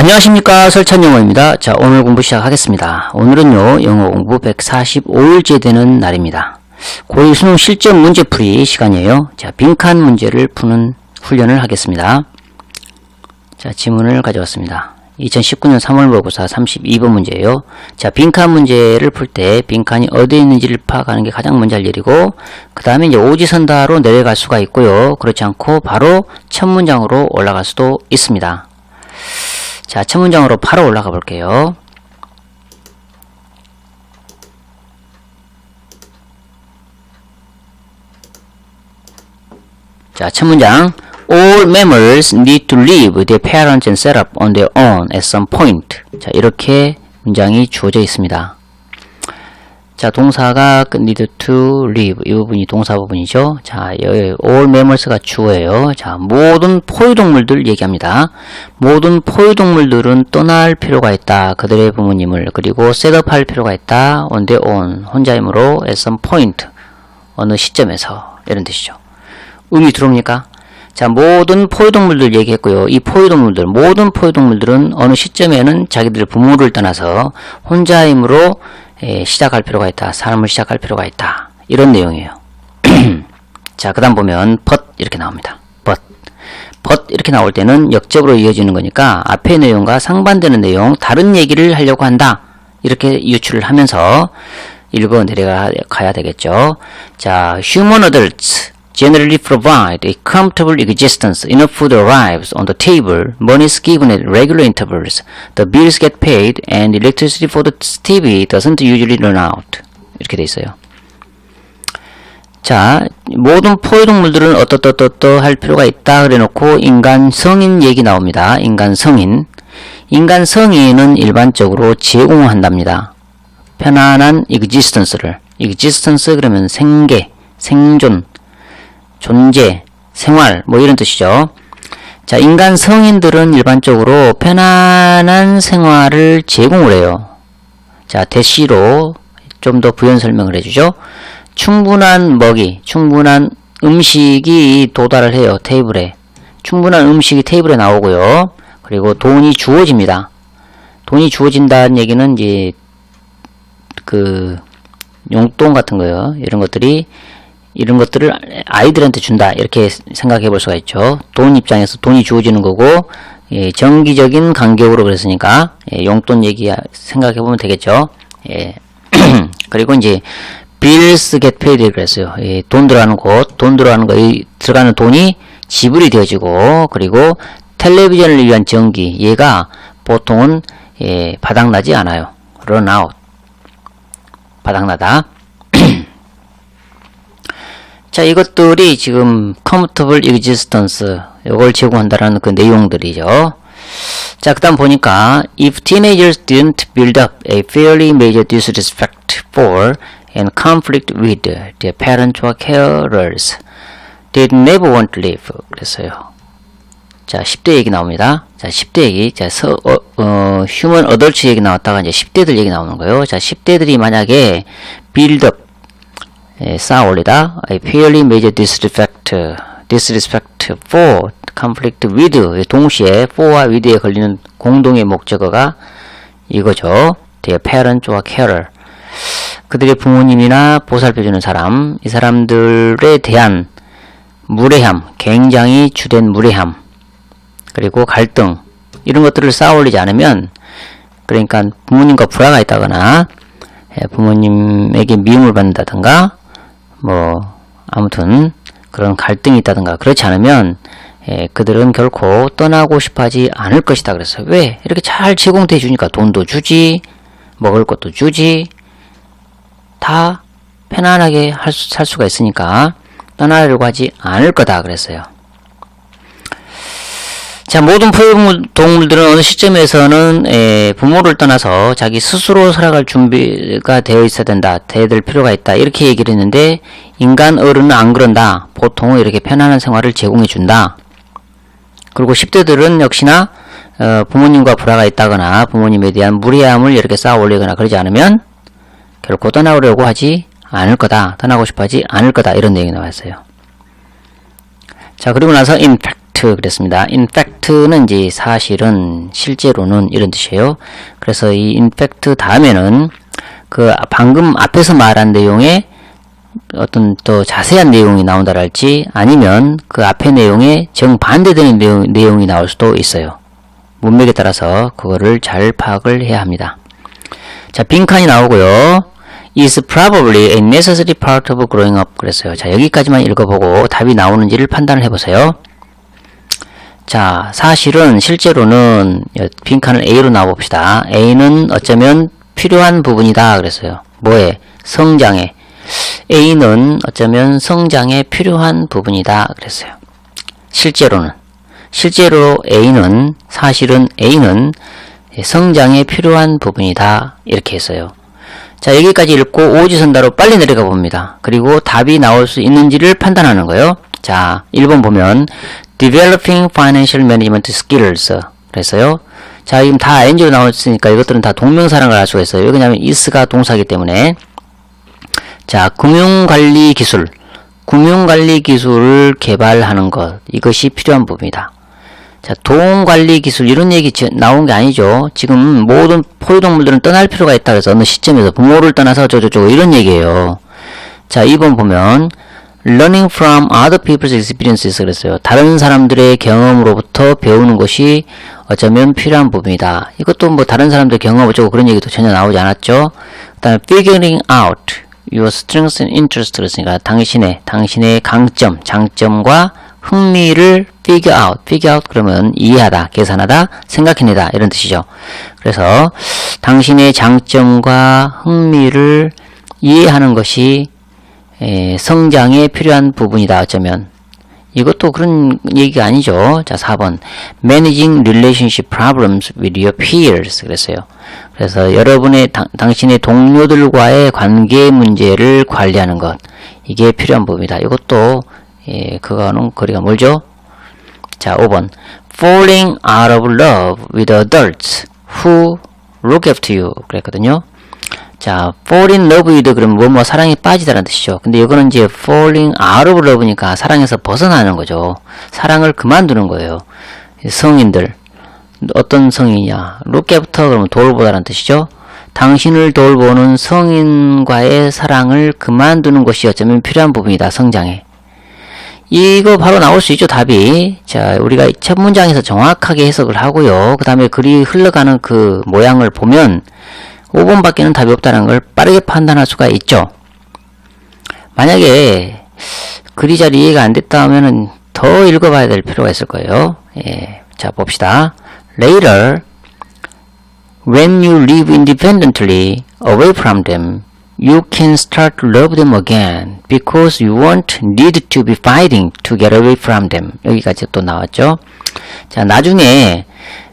안녕하십니까, 설찬영어입니다. 자, 오늘 공부 시작하겠습니다. 오늘은요, 영어 공부 145일째 되는 날입니다. 고1 수능 실전 문제풀이 시간이에요. 자, 빈칸 문제를 푸는 훈련을 하겠습니다. 자, 지문을 가져왔습니다. 2019년 3월 모의고사 32번 문제예요. 자, 빈칸 문제를 풀 때 빈칸이 어디에 있는지를 파악하는 게 가장 먼저 할 일이고, 그 다음에 이제 오지선다로 내려갈 수가 있고요. 그렇지 않고 바로 첫 문장으로 올라갈 수도 있습니다. 자, 첫 문장으로 바로 올라가 볼게요. 자, 첫 문장. All mammals need to leave their parents and set up on their own at some point. 자, 이렇게 문장이 주어져 있습니다. 자, 동사가 need to leave. 이 부분이 동사 부분이죠. 자, 여기 all mammals가 주어예요. 자, 모든 포유동물들 얘기합니다. 모든 포유동물들은 떠날 필요가 있다. 그들의 부모님을. 그리고 set up 할 필요가 있다. on their own. 혼자이므로 at some point. 어느 시점에서. 이런 뜻이죠. 의미 들어옵니까? 자, 모든 포유동물들 얘기했고요. 이 포유동물들, 모든 포유동물들은 어느 시점에는 자기들 부모를 떠나서 혼자이므로 시작할 필요가 있다. 삶을 시작할 필요가 있다. 이런 내용이에요. 자, 그 다음 보면 but 이렇게 나옵니다. but 이렇게 나올 때는 역접으로 이어지는 거니까 앞의 내용과 상반되는 내용, 다른 얘기를 하려고 한다. 이렇게 유추를 하면서 읽어 내려가야 되겠죠. 자, human adults generally provide a comfortable existence. Enough food arrives on the table. Money is given at regular intervals. The bills get paid and electricity for the TV doesn't usually run out. 이렇게 돼 있어요. 자, 모든 포유동물들은 어떠 할 필요가 있다 그래놓고 인간 성인 얘기 나옵니다. 인간 성인. 인간 성인은 일반적으로 제공한답니다. 편안한 existence를. existence 그러면 생계, 생존, 존재, 생활, 뭐 이런 뜻이죠. 자, 인간 성인들은 일반적으로 편안한 생활을 제공을 해요. 자, 대시로 좀 더 부연 설명을 해주죠. 충분한 먹이, 충분한 음식이 도달을 해요. 테이블에. 충분한 음식이 테이블에 나오고요. 그리고 돈이 주어집니다. 돈이 주어진다는 얘기는 이제 그 용돈 같은 거요. 이런 것들을 아이들한테 준다. 이렇게 생각해 볼 수가 있죠. 돈 입장에서 돈이 주어지는 거고, 예, 정기적인 간격으로 그랬으니까, 예, 용돈 얘기 생각해 보면 되겠죠. 예. 그리고 이제, bills get paid 그랬어요. 예, 돈 들어가는 들어가는 돈이 지불이 되어지고, 그리고 텔레비전을 위한 전기, 얘가 보통은, 예, 바닥나지 않아요. run out. 바닥나다. 자, 이것들이 지금 comfortable existence 이걸 제공한다라는 그 내용들이죠. 자, 그 다음 보니까 if teenagers didn't build up a fairly major disrespect for and conflict with their parents or carers, they'd never want to live. 그랬어요. 자, 10대 얘기 나옵니다. 자, 10대 얘기. 자, human adults 얘기 나왔다가 이제 10대들 얘기 나오는 거예요. 자, 10대들이 만약에 build up 쌓아 올리다, a fairly major disrespect for, conflict with, 동시에 for와 with에 걸리는 공동의 목적어가 이거죠. their parent or carer. 그들의 부모님이나 보살펴주는 사람, 이 사람들에 대한 무례함, 굉장히 주된 무례함, 그리고 갈등, 이런 것들을 쌓아 올리지 않으면, 그러니까 부모님과 불화가 있다거나, 부모님에게 미움을 받는다든가, 아무튼 그런 갈등이 있다든가 그렇지 않으면 그들은 결코 떠나고 싶어 하지 않을 것이다 그랬어요. 왜? 이렇게 잘 제공돼 주니까 돈도 주지, 먹을 것도 주지, 다 편안하게 살 수가 있으니까 떠나려고 하지 않을 거다 그랬어요. 자, 모든 포유동물들은 어느 시점에서는 부모를 떠나서 자기 스스로 살아갈 준비가 되어 있어야 된다. 될 필요가 있다. 이렇게 얘기를 했는데 인간 어른은 안 그런다. 보통 이렇게 편안한 생활을 제공해 준다. 그리고 10대들은 역시나 부모님과 불화가 있다거나 부모님에 대한 무례함을 이렇게 쌓아 올리거나 그러지 않으면 결코 떠나려고 하지 않을 거다. 떠나고 싶어 하지 않을 거다. 이런 내용이 나왔어요. 자, 그리고 나서 in fact fact 그랬습니다. in fact는 이제 사실은, 실제로는 이런 뜻이에요. 그래서 이 in fact 다음에는 그 방금 앞에서 말한 내용에 어떤 또 자세한 내용이 나온다랄지 아니면 그 앞의 내용에 정반대되는 내용이 나올 수도 있어요. 문맥에 따라서 그거를 잘 파악을 해야 합니다. 자, 빈칸이 나오고요. is probably a necessary part of growing up 그랬어요. 자, 여기까지만 읽어보고 답이 나오는지를 판단을 해보세요. 자, 사실은, 실제로는 빈칸을 A로 나와봅시다. A는 어쩌면 필요한 부분이다 그랬어요. 뭐에? 성장에. A는 어쩌면 성장에 필요한 부분이다 그랬어요. 실제로는. 실제로 A는, 사실은 A는 성장에 필요한 부분이다 이렇게 했어요. 자, 여기까지 읽고 오지선다로 빨리 내려가 봅니다. 그리고 답이 나올 수 있는지를 판단하는 거예요. 자, 1번 보면 Developing Financial Management Skills 그랬어요. 자, 지금 다 ING로 나왔으니까 이것들은 다 동명사랑을 알 수가 있어요. 왜냐하면 is가 동사이기 때문에. 자, 금융관리 기술을 개발하는 것, 이것이 필요한 부분이다. 자, 돈관리 기술 이런 얘기 나온 게 아니죠. 지금 모든 포유동물들은 떠날 필요가 있다 그래서 어느 시점에서 부모를 떠나서 저저저 이런 얘기예요. 자, 2번 보면 Learning from other people's experiences 그랬어요. 다른 사람들의 경험으로부터 배우는 것이 어쩌면 필요한 부분이다. 이것도 뭐 다른 사람들의 경험 어쩌고 그런 얘기도 전혀 나오지 않았죠. 그 다음에 figuring out your strengths and interests 그랬으니까 당신의 강점, 장점과 흥미를 figure out 그러면 이해하다, 계산하다, 생각해내다 이런 뜻이죠. 그래서 당신의 장점과 흥미를 이해하는 것이 성장에 필요한 부분이다. 어쩌면 이것도 그런 얘기가 아니죠. 자, 4번 Managing relationship problems with your peers 그랬어요. 그래서 여러분의 당신의 동료들과의 관계 문제를 관리하는 것, 이게 필요한 부분이다. 이것도 그거는 거리가 멀죠. 자, 5번 Falling out of love with adults who look after you 그랬거든요. 자, fall in love with 그러면 뭐 사랑에 빠지다라는 뜻이죠. 근데 이거는 이제 falling out of love니까 사랑에서 벗어나는 거죠. 사랑을 그만두는 거예요. 성인들 어떤 성인이냐? look after 그러면 돌보다라는 뜻이죠. 당신을 돌보는 성인과의 사랑을 그만두는 것이 어쩌면 필요한 부분이다. 성장에. 이거 바로 나올 수 있죠, 답이. 자, 우리가 첫 문장에서 정확하게 해석을 하고요. 그 다음에 글이 흘러가는 그 모양을 보면 5번 밖에는 답이 없다는 걸 빠르게 판단할 수가 있죠. 만약에 글이 잘 이해가 안 됐다 하면은 더 읽어봐야 될 필요가 있을 거예요. 자, 봅시다. Later, when you live independently away from them, you can start to love them again because you won't need to be fighting to get away from them. 여기까지 또 나왔죠. 자, 나중에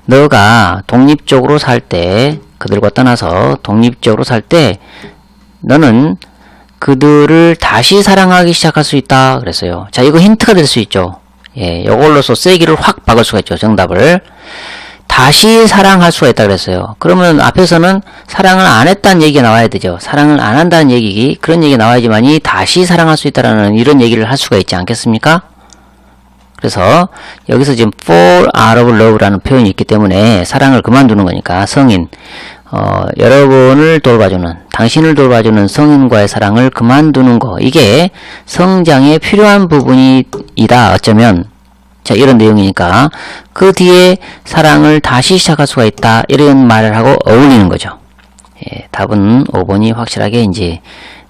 너가 독립적으로 살 때, 그들과 떠나서 독립적으로 살 때 너는 그들을 다시 사랑하기 시작할 수 있다 그랬어요. 자, 이거 힌트가 될 수 있죠. 이걸로서 세기를 확 박을 수가 있죠. 정답을 다시 사랑할 수가 있다 그랬어요. 그러면 앞에서는 사랑을 안 했다는 얘기가 나와야 되죠. 사랑을 안 한다는 얘기, 그런 얘기가 나와야지만이 다시 사랑할 수 있다라는 이런 얘기를 할 수가 있지 않겠습니까? 그래서 여기서 지금 fall out of love라는 표현이 있기 때문에 사랑을 그만두는 거니까 성인, 여러분을 돌봐주는, 당신을 돌봐주는 성인과의 사랑을 그만두는 거, 이게 성장에 필요한 부분이다. 어쩌면 자, 이런 내용이니까 그 뒤에 사랑을 다시 시작할 수가 있다. 이런 말을 하고 어울리는 거죠. 답은 5번이 확실하게 이제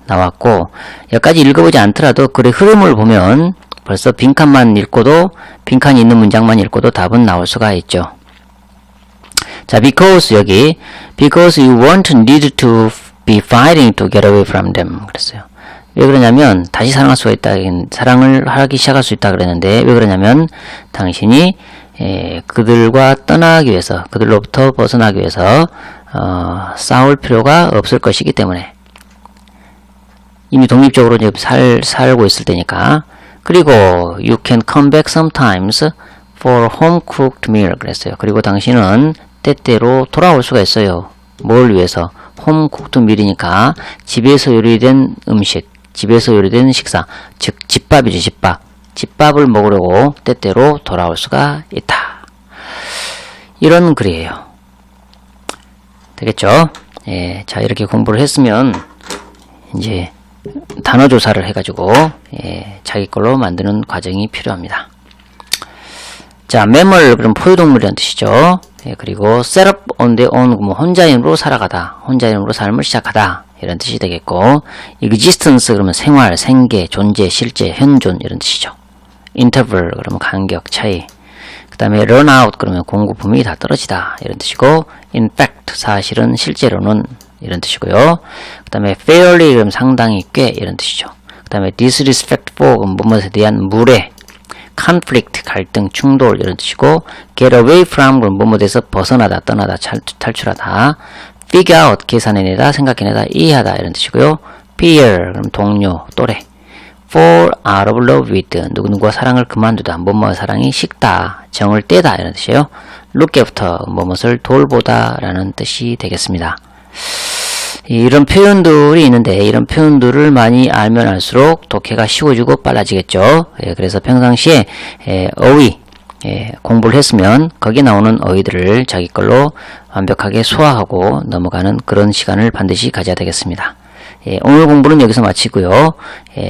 나왔고, 여기까지 읽어보지 않더라도 글의 흐름을 보면 벌써 빈칸만 읽고도, 빈칸이 있는 문장만 읽고도 답은 나올 수가 있죠. 자, because 여기 because you won't need to be fighting to get away from them 그랬어요. 왜 그러냐면 다시 사랑할 수가 있다, 사랑을 하기 시작할 수 있다 그랬는데, 왜 그러냐면 당신이 그들과 떠나기 위해서, 그들로부터 벗어나기 위해서 싸울 필요가 없을 것이기 때문에, 이미 독립적으로 이제 살고 있을 때니까. 그리고 you can come back sometimes for home cooked meal 그랬어요. 그리고 당신은 때때로 돌아올 수가 있어요. 뭘 위해서? home cooked meal이니까 집에서 요리된 음식, 집에서 요리된 식사, 즉 집밥이죠. 집밥. 집밥을 먹으려고 때때로 돌아올 수가 있다. 이런 글이에요. 되겠죠? 예, 자, 이렇게 공부를 했으면 이제 단어 조사를 해가지고 자기 걸로 만드는 과정이 필요합니다. 자, 매몰, 그럼 포유동물이라는 뜻이죠. 예, 그리고 set up on their own, 뭐 혼자인으로 살아가다, 혼자인으로 삶을 시작하다 이런 뜻이 되겠고, existence 그러면 생활, 생계, 존재, 실제, 현존 이런 뜻이죠. interval 그러면 간격, 차이. 그 다음에 run out 그러면 공급품이 다 떨어지다 이런 뜻이고, in fact 사실은 실제로는 이런 뜻이고요. 그 다음에 fairly 그러면 상당히 꽤 이런 뜻이죠. 그 다음에 disrespectful 그러면 무엇에 대한 무례, conflict 갈등, 충돌 이런 뜻이고, get away from 그럼 무엇에서 벗어나다, 떠나다, 탈출하다, figure out 계산해내다, 생각해내다, 이해하다 이런 뜻이고요. peer 그럼 동료, 또래, fall out of love with 누구누구와 사랑을 그만두다, 뭐뭐와 사랑이 식다, 정을 떼다 이런 뜻이에요. look after 무엇을 돌보다 라는 뜻이 되겠습니다. 이런 표현들이 있는데 이런 표현들을 많이 알면 알수록 독해가 쉬워지고 빨라지겠죠. 예, 그래서 평상시에 어휘 공부를 했으면 거기에 나오는 어휘들을 자기 걸로 완벽하게 소화하고 넘어가는 그런 시간을 반드시 가져야 되겠습니다. 예, 오늘 공부는 여기서 마치고요.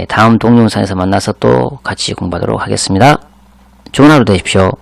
다음 동영상에서 만나서 또 같이 공부하도록 하겠습니다. 좋은 하루 되십시오.